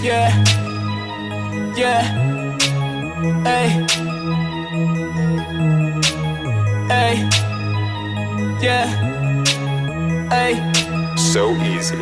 Yeah, yeah, hey, hey, yeah, hey. So easy.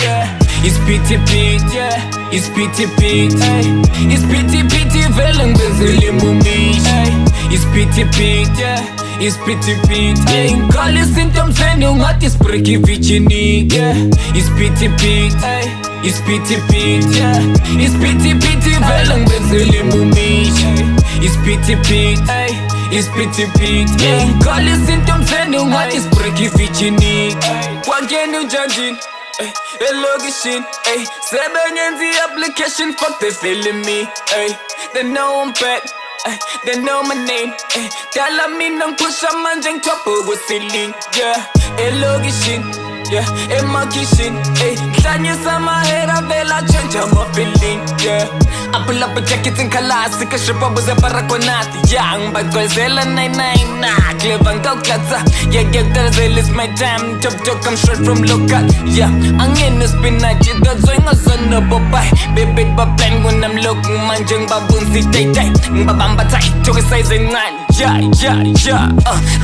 Yeah, it's pity pity, yeah, it's pity pity, hey, it's pity pity, velang bezeli mumi, hey, it's pity pity, yeah, it's pity pity, hey, call it symptoms and you got this breaky vichini, yeah, it's pity pity, hey, it's pity pity, yeah, it's pity pity, velang bezeli mumi, hey, it's pity pity, hey, it's pity pity, yeah, call it symptoms and you got this breaky vichini, what can you judge? Hey, location, hey, seven the application, fuck they feeling me, hey, they know I'm back, hey, they know my name, hey, tell me no push a man and couple with ceiling, yeah, hey, location, yeah, hey, my kitchen, hey, can you see my head, I feel like change, I'm a feeling, yeah, I pull up a jacket in Kalasi, cause your bubbles are paraconati, young, but girls, Ella 99, nah, clear and go classa, yeah, get there, it's my time, chop, I'm straight from local, yeah, I'm in the spinach, that's why I'm son of a bye, baby, but plan when I'm looking, manjung baboon, see, tay, babamba tight, choke size and nine, yeah,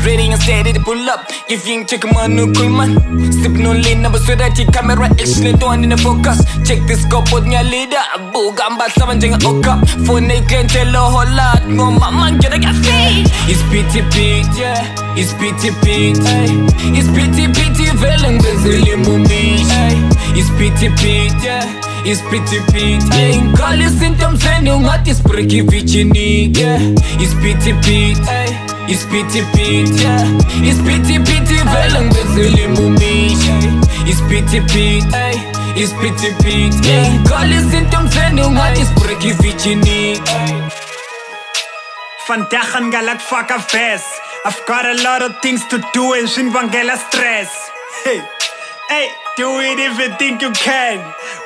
ready and steady to pull up, if you ain't check my new cool man, sip no lean, never swear that your camera, excellent one in the focus, check this scope with your leader, boo, gamba, seven. Up for naked tell a whole lot no mama get a fee. It's pity pity, yeah, it's pity pity, hey, it's pity pity, velang bezeli mumi, hey, it's pity pity, yeah, it's pity pity, hey, call it symptoms and you got this breaky vichini, yeah, it's pity pity, hey, it's pity pity, yeah, it's pity pity, velang bezeli mumi, hey, it's pity pity, hey, it's pity pity, yeah, call it symptoms and you got this breaky vichini. Vandaag gaan galak fuck a fest. I've got a lot of things to do and shin vangela stress. Hey, hey, do it if you think you can.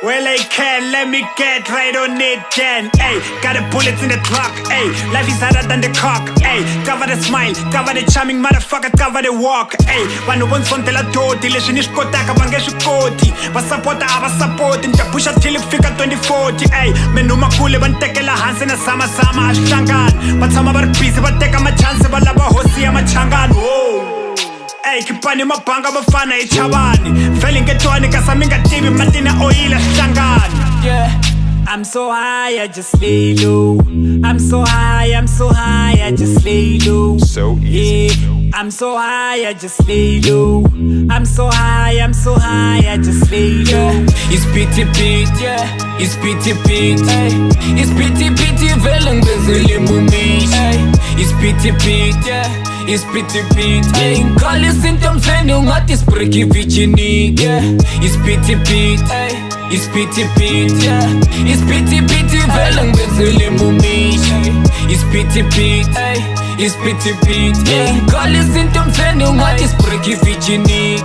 Well, I can, let me get right on it then. Hey, got the bullets in the truck. Hey, life is harder than the cock. Hey, cover the smile, cover the charming motherfucker, cover the walk. Hey, vanhu vo nsondela doti leswi ni swi kotaka va nge swi koti va sapota a va sapoti ni ta pusha till ku fika 2040. Hey, menhu makule va ni tekela hansi na sama a swi hlangani va tshama va ri busy va teka machansi va lava hosi ya machangani. Hey, kipani mabanga bafana echavani vele ngetwani kasi mi nga tivi matina oyila swihlangani. Yeah, I'm so high, I just lay low. I'm so high, I just lay low. So easy. Yeah, I'm so high, I just lay low. I'm so high, I just lay low. It's pity pity, yeah, it's pity pity, hey, it's pity pity, velang bezeli mumi, hey, it's pity pity, yeah, it's pity pity, hey, call it symptoms and you got this breaky vichini, yeah, it's pity pity, hey, it's pity pity, yeah, it's pity pity, velang bezeli mumi, hey, it's pity pity, hey, it's pity pity, yeah, call it symptoms and you got this breaky vichini.